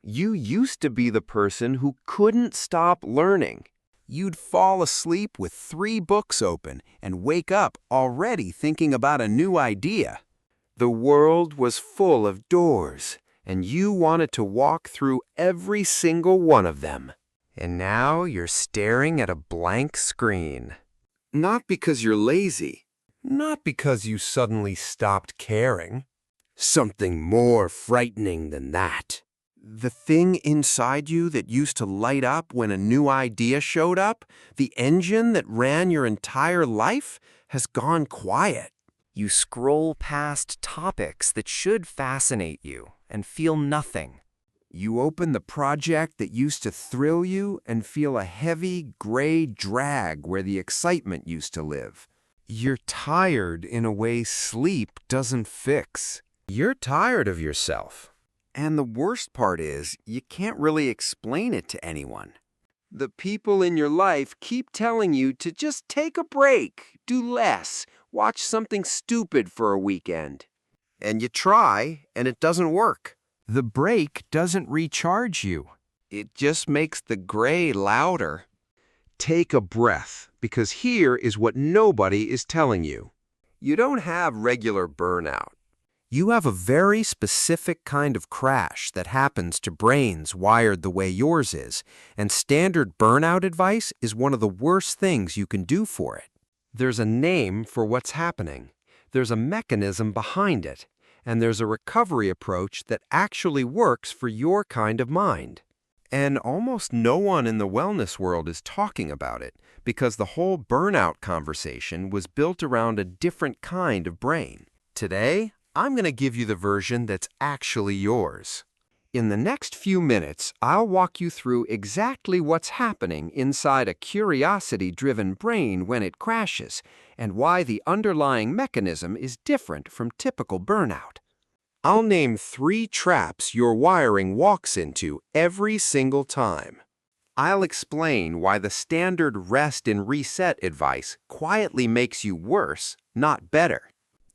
You used to be the person who couldn't stop learning. You'd fall asleep with 3 books open and wake up already thinking about a new idea. The world was full of doors, and you wanted to walk through every single one of them. And now you're staring at a blank screen. Not because you're lazy. Not because you suddenly stopped caring. Something more frightening than that. The thing inside you that used to light up when a new idea showed up, the engine that ran your entire life, has gone quiet. You scroll past topics that should fascinate you and feel nothing. You open the project that used to thrill you and feel a heavy, gray drag where the excitement used to live. You're tired in a way sleep doesn't fix. You're tired of yourself. And the worst part is, you can't really explain it to anyone. The people in your life keep telling you to just take a break, do less, watch something stupid for a weekend. And you try, and it doesn't work. The break doesn't recharge you. It just makes the gray louder. Take a breath, because here is what nobody is telling you. You don't have regular burnout. You have a very specific kind of crash that happens to brains wired the way yours is, and standard burnout advice is one of the worst things you can do for it. There's a name for what's happening, there's a mechanism behind it, and there's a recovery approach that actually works for your kind of mind. And almost no one in the wellness world is talking about it because the whole burnout conversation was built around a different kind of brain. Today, I'm going to give you the version that's actually yours. In the next few minutes, I'll walk you through exactly what's happening inside a curiosity-driven brain when it crashes, and why the underlying mechanism is different from typical burnout. I'll name 3 traps your wiring walks into every single time. I'll explain why the standard rest and reset advice quietly makes you worse, not better.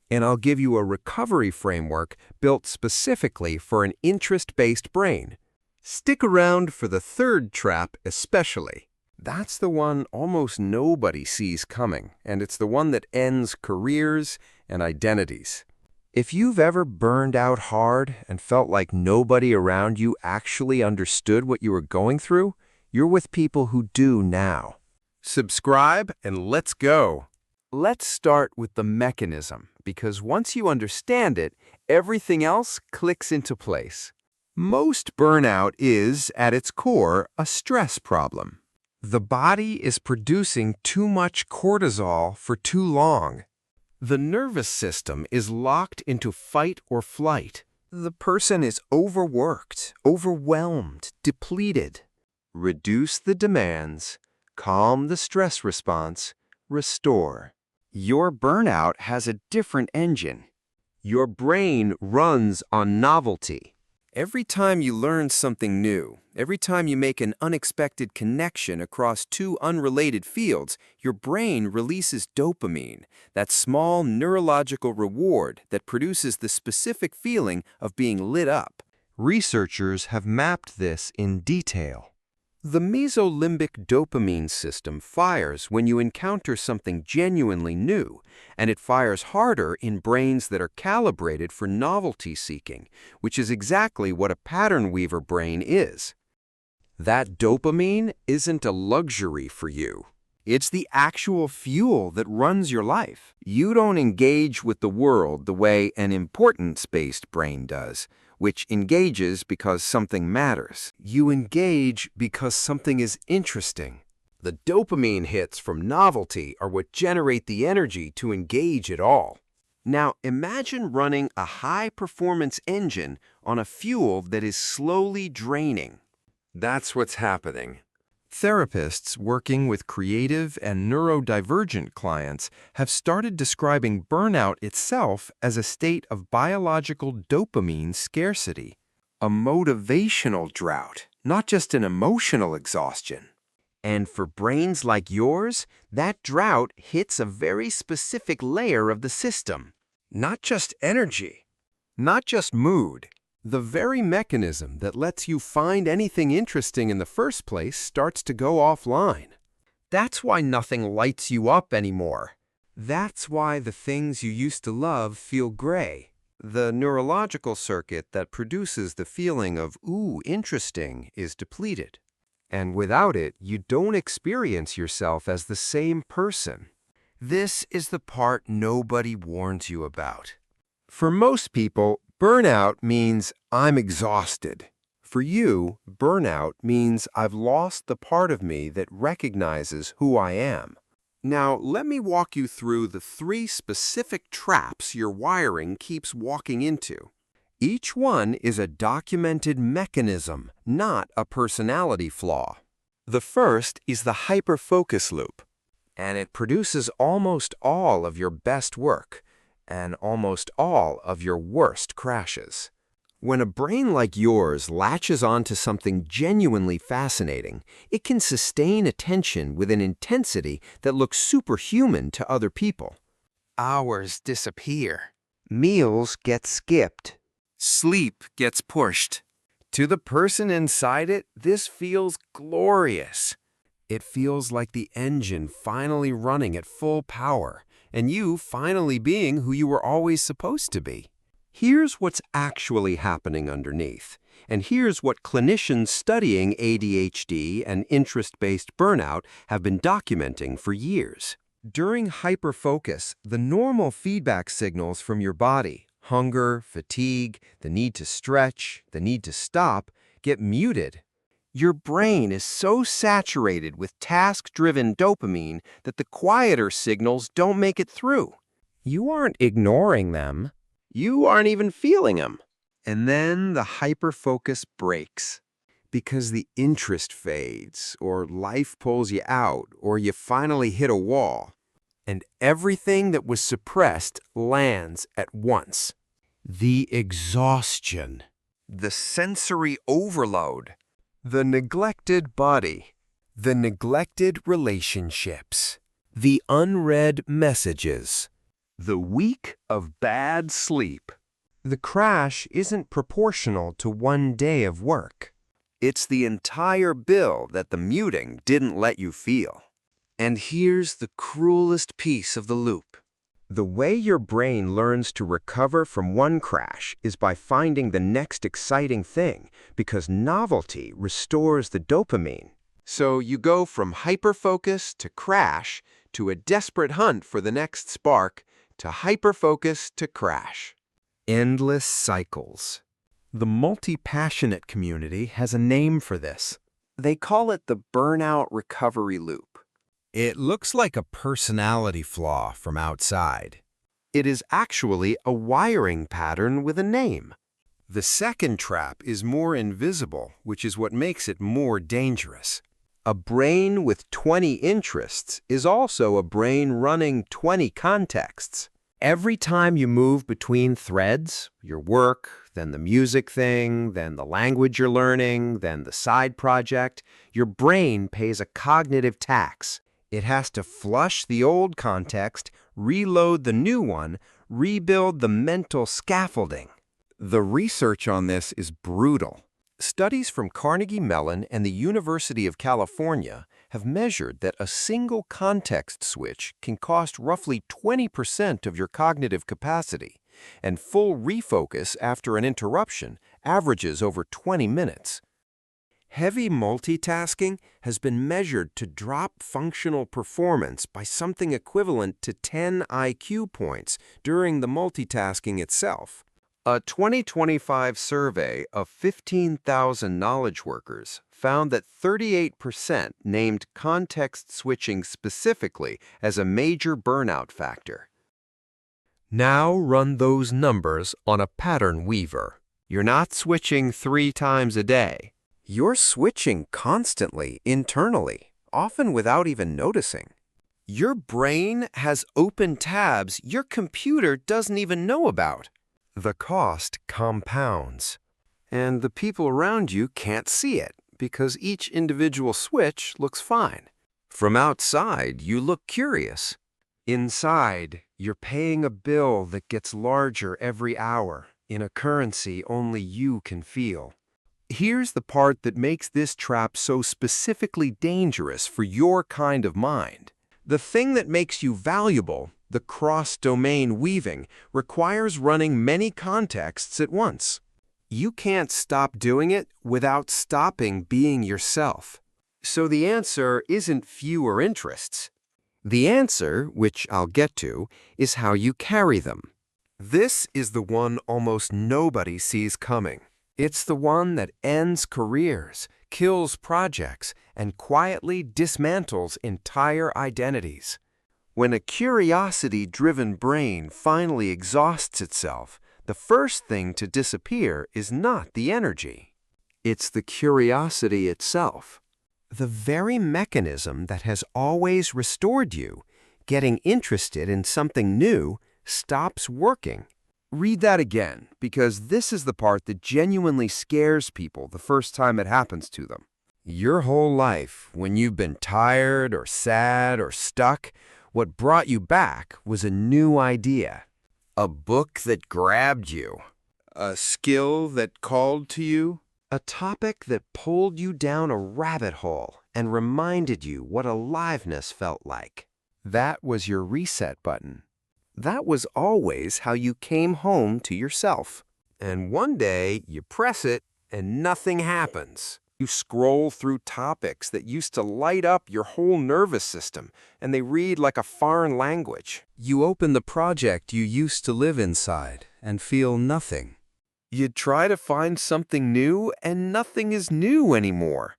And I'll give you a recovery framework built specifically for an interest-based brain. Stick around for the 3rd trap especially. That's the one almost nobody sees coming, and it's the one that ends careers and identities. If you've ever burned out hard and felt like nobody around you actually understood what you were going through, you're with people who do now. Subscribe and let's go. Let's start with the mechanism, because once you understand it, everything else clicks into place. Most burnout is, at its core, a stress problem. The body is producing too much cortisol for too long. The nervous system is locked into fight or flight. The person is overworked, overwhelmed, depleted. Reduce the demands, calm the stress response, restore. Your burnout has a different engine. Your brain runs on novelty. Every time you learn something new, every time you make an unexpected connection across 2 unrelated fields, your brain releases dopamine, that small neurological reward that produces the specific feeling of being lit up. Researchers have mapped this in detail. The mesolimbic dopamine system fires when you encounter something genuinely new, and it fires harder in brains that are calibrated for novelty seeking, which is exactly what a pattern weaver brain is. That dopamine isn't a luxury for you. It's the actual fuel that runs your life. You don't engage with the world the way an importance-based brain does, which engages because something matters. You engage because something is interesting. The dopamine hits from novelty are what generate the energy to engage at all. Now imagine running a high-performance engine on a fuel that is slowly draining. That's what's happening. Therapists working with creative and neurodivergent clients have started describing burnout itself as a state of biological dopamine scarcity, a motivational drought, not just an emotional exhaustion. And for brains like yours, that drought hits a very specific layer of the system. Not just energy, not just mood, The very mechanism that lets you find anything interesting in the first place starts to go offline. That's why nothing lights you up anymore. That's why the things you used to love feel gray. The neurological circuit that produces the feeling of, ooh, interesting, is depleted. And without it, you don't experience yourself as the same person. This is the part nobody warns you about. For most people, burnout means I'm exhausted. For you, burnout means I've lost the part of me that recognizes who I am. Now, let me walk you through the 3 specific traps your wiring keeps walking into. Each one is a documented mechanism, not a personality flaw. The first is the hyperfocus loop, and it produces almost all of your best work and almost all of your worst crashes. When a brain like yours latches onto something genuinely fascinating, it can sustain attention with an intensity that looks superhuman to other people. Hours disappear. Meals get skipped. Sleep gets pushed. To the person inside it, this feels glorious. It feels like the engine finally running at full power, and you finally being who you were always supposed to be. Here's what's actually happening underneath, and here's what clinicians studying ADHD and interest-based burnout have been documenting for years. During hyperfocus, the normal feedback signals from your body, hunger, fatigue, the need to stretch, the need to stop, get muted. Your brain is so saturated with task-driven dopamine that the quieter signals don't make it through. You aren't ignoring them. You aren't even feeling them. And then the hyperfocus breaks because the interest fades, or life pulls you out, or you finally hit a wall. And everything that was suppressed lands at once. The exhaustion, the sensory overload, the neglected body, the neglected relationships, the unread messages. The week of bad sleep. The crash isn't proportional to one day of work. It's the entire bill that the muting didn't let you feel. And here's the cruelest piece of the loop. The way your brain learns to recover from one crash is by finding the next exciting thing, because novelty restores the dopamine. So you go from hyperfocus to crash to a desperate hunt for the next spark, to hyperfocus to crash. Endless cycles. The multi-passionate community has a name for this. They call it the burnout recovery loop. It looks like a personality flaw from outside. It is actually a wiring pattern with a name. The second trap is more invisible, which is what makes it more dangerous. A brain with 20 interests is also a brain running 20 contexts. Every time you move between threads, your work, then the music thing, then the language you're learning, then the side project, your brain pays a cognitive tax. It has to flush the old context, reload the new one, rebuild the mental scaffolding. The research on this is brutal. Studies from Carnegie Mellon and the University of California have measured that a single context switch can cost roughly 20% of your cognitive capacity, and full refocus after an interruption averages over 20 minutes. Heavy multitasking has been measured to drop functional performance by something equivalent to 10 IQ points during the multitasking itself. A 2025 survey of 15,000 knowledge workers found that 38% named context switching specifically as a major burnout factor. Now run those numbers on a pattern weaver. You're not switching 3 times a day. You're switching constantly, internally, often without even noticing. Your brain has open tabs your computer doesn't even know about. The cost compounds, and the people around you can't see it because each individual switch looks fine. From outside, you look curious. Inside, you're paying a bill that gets larger every hour. in a currency only you can feel. Here's the part that makes this trap so specifically dangerous for your kind of mind. The thing that makes you valuable, the cross-domain weaving, requires running many contexts at once. You can't stop doing it without stopping being yourself. So the answer isn't fewer interests. The answer, which I'll get to, is how you carry them. This is the one almost nobody sees coming. It's the one that ends careers, kills projects, and quietly dismantles entire identities. When a curiosity-driven brain finally exhausts itself, the first thing to disappear is not the energy. It's the curiosity itself. The very mechanism that has always restored you, getting interested in something new, stops working. Read that again, because this is the part that genuinely scares people the first time it happens to them. Your whole life, when you've been tired or sad or stuck, what brought you back was a new idea. A book that grabbed you. A skill that called to you. A topic that pulled you down a rabbit hole and reminded you what aliveness felt like. That was your reset button. That was always how you came home to yourself. And one day, you press it and nothing happens. You scroll through topics that used to light up your whole nervous system, and they read like a foreign language. You open the project you used to live inside and feel nothing. You try to find something new, and nothing is new anymore.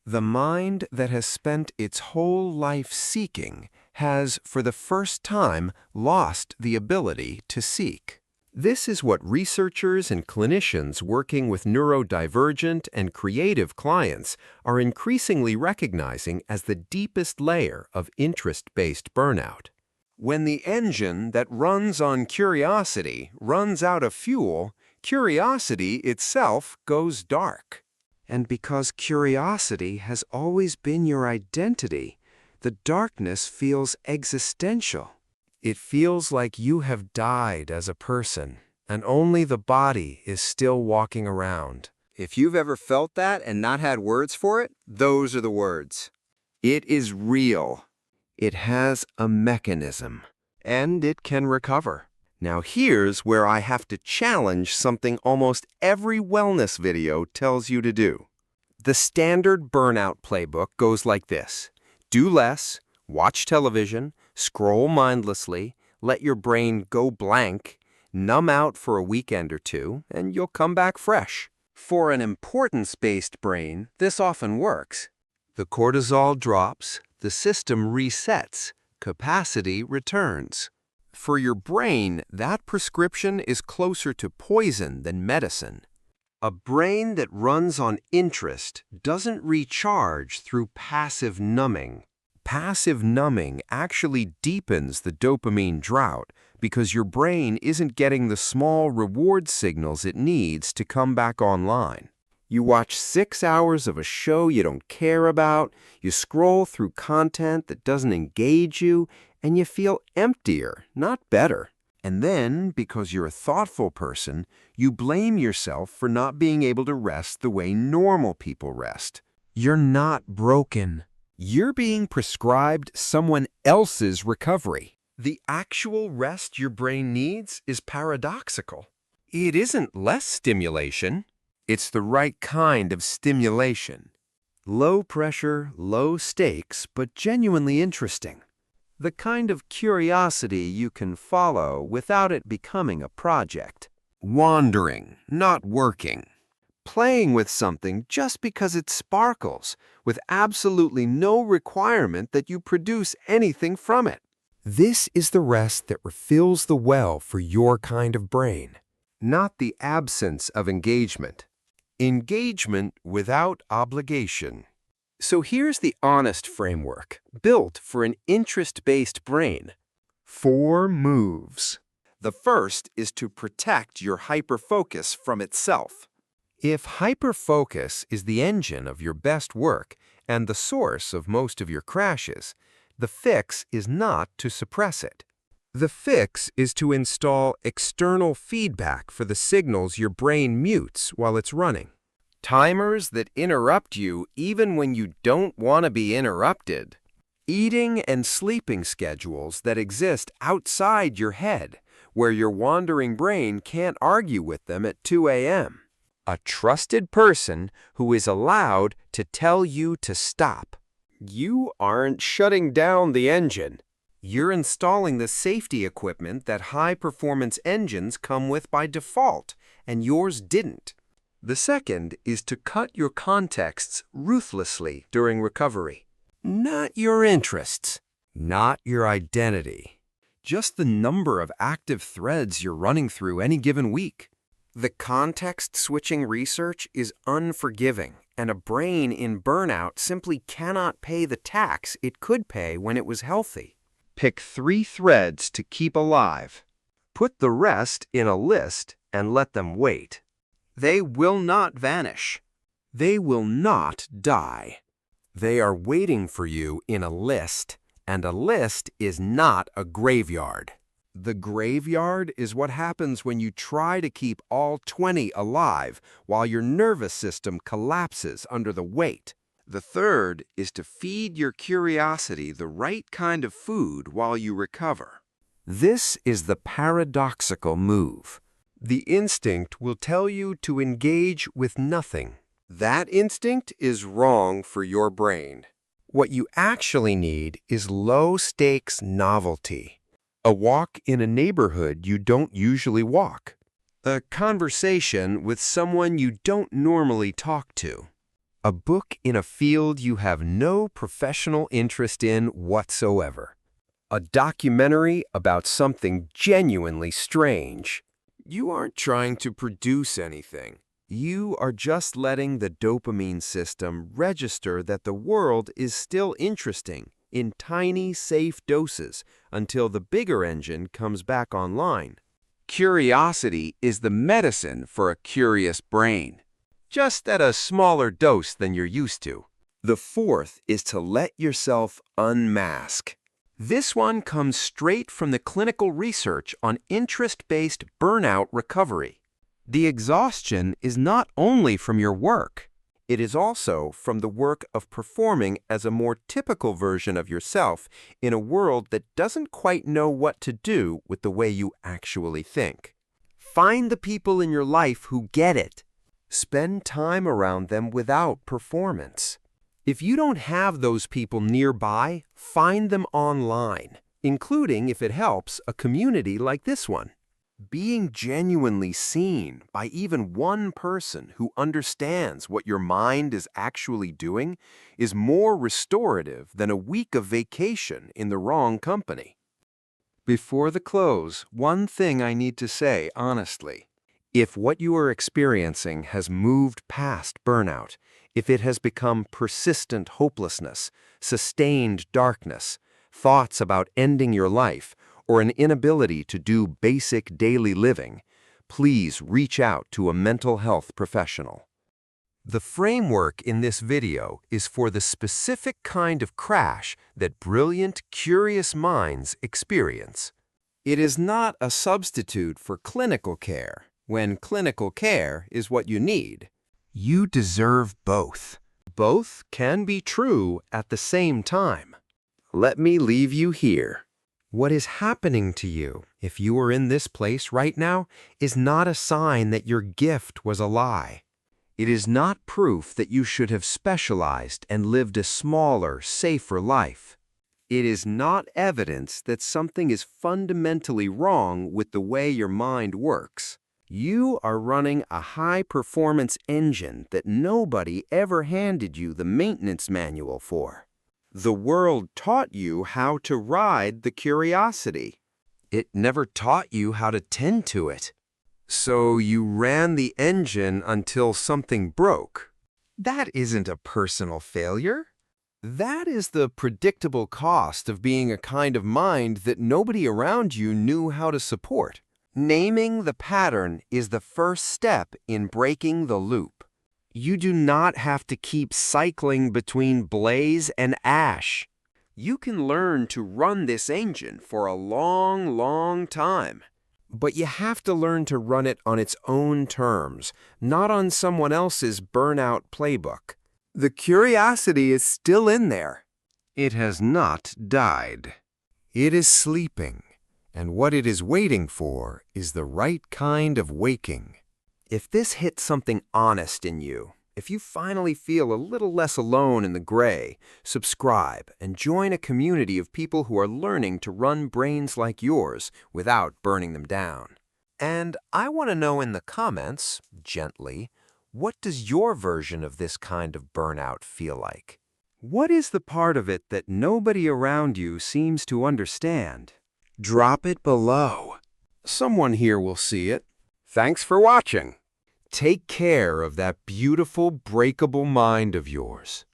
The mind that has spent its whole life seeking has, for the first time, lost the ability to seek. This is what researchers and clinicians working with neurodivergent and creative clients are increasingly recognizing as the deepest layer of interest-based burnout. When the engine that runs on curiosity runs out of fuel, curiosity itself goes dark. And because curiosity has always been your identity, the darkness feels existential. It feels like you have died as a person, and only the body is still walking around. If you've ever felt that and not had words for it, those are the words. It is real. It has a mechanism, and it can recover. Now here's where I have to challenge something almost every wellness video tells you to do. The standard burnout playbook goes like this. Do less, watch television, scroll mindlessly, let your brain go blank, numb out for a weekend or two, and you'll come back fresh. For an importance-based brain, this often works. The cortisol drops, the system resets, capacity returns. For your brain, that prescription is closer to poison than medicine. A brain that runs on interest doesn't recharge through passive numbing. Passive numbing actually deepens the dopamine drought because your brain isn't getting the small reward signals it needs to come back online. You watch 6 hours of a show you don't care about, you scroll through content that doesn't engage you, and you feel emptier, not better. And then, because you're a thoughtful person, you blame yourself for not being able to rest the way normal people rest. You're not broken. You're being prescribed someone else's recovery. The actual rest your brain needs is paradoxical. It isn't less stimulation. It's the right kind of stimulation. Low pressure, low stakes, but genuinely interesting. The kind of curiosity you can follow without it becoming a project. Wandering, not working. Playing with something just because it sparkles, with absolutely no requirement that you produce anything from it. This is the rest that refills the well for your kind of brain, not the absence of engagement. Engagement without obligation. So here's the honest framework, built for an interest-based brain. 4 moves. The first is to protect your hyperfocus from itself. If hyperfocus is the engine of your best work and the source of most of your crashes, the fix is not to suppress it. The fix is to install external feedback for the signals your brain mutes while it's running. Timers that interrupt you even when you don't want to be interrupted. Eating and sleeping schedules that exist outside your head, where your wandering brain can't argue with them at 2 a.m. A trusted person who is allowed to tell you to stop. You aren't shutting down the engine. You're installing the safety equipment that high-performance engines come with by default, and yours didn't. The second is to cut your contexts ruthlessly during recovery. Not your interests, not your identity. Just the number of active threads you're running through any given week. The context-switching research is unforgiving, and a brain in burnout simply cannot pay the tax it could pay when it was healthy. Pick 3 threads to keep alive. Put the rest in a list and let them wait. They will not vanish. They will not die. They are waiting for you in a list, and a list is not a graveyard. The graveyard is what happens when you try to keep all 20 alive while your nervous system collapses under the weight. The third is to feed your curiosity the right kind of food while you recover. This is the paradoxical move. The instinct will tell you to engage with nothing. That instinct is wrong for your brain. What you actually need is low-stakes novelty. A walk in a neighborhood you don't usually walk. A conversation with someone you don't normally talk to. A book in a field you have no professional interest in whatsoever. A documentary about something genuinely strange. You aren't trying to produce anything. You are just letting the dopamine system register that the world is still interesting in tiny, safe doses until the bigger engine comes back online. Curiosity is the medicine for a curious brain, just at a smaller dose than you're used to. The fourth is to let yourself unmask. This one comes straight from the clinical research on interest-based burnout recovery. The exhaustion is not only from your work, it is also from the work of performing as a more typical version of yourself in a world that doesn't quite know what to do with the way you actually think. Find the people in your life who get it. Spend time around them without performance. If you don't have those people nearby, find them online, including, if it helps, a community like this one. Being genuinely seen by even one person who understands what your mind is actually doing is more restorative than a week of vacation in the wrong company. Before the close, one thing I need to say honestly. If what you are experiencing has moved past burnout, if it has become persistent hopelessness, sustained darkness, thoughts about ending your life, or an inability to do basic daily living, please reach out to a mental health professional. The framework in this video is for the specific kind of crash that brilliant, curious minds experience. It is not a substitute for clinical care, when clinical care is what you need. You deserve both. Both can be true at the same time. Let me leave you here. What is happening to you, if you are in this place right now, is not a sign that your gift was a lie. It is not proof that you should have specialized and lived a smaller, safer life. It is not evidence that something is fundamentally wrong with the way your mind works. You are running a high-performance engine that nobody ever handed you the maintenance manual for. The world taught you how to ride the curiosity. It never taught you how to tend to it. So you ran the engine until something broke. That isn't a personal failure. That is the predictable cost of being a kind of mind that nobody around you knew how to support. Naming the pattern is the first step in breaking the loop. You do not have to keep cycling between blaze and ash. You can learn to run this engine for a long, long time. But you have to learn to run it on its own terms, not on someone else's burnout playbook. The curiosity is still in there. It has not died. It is sleeping, and what it is waiting for is the right kind of waking. If this hits something honest in you, if you finally feel a little less alone in the gray, subscribe and join a community of people who are learning to run brains like yours without burning them down. And I want to know in the comments, gently, what does your version of this kind of burnout feel like? What is the part of it that nobody around you seems to understand? Drop it below. Someone here will see it. Thanks for watching. Take care of that beautiful, breakable mind of yours.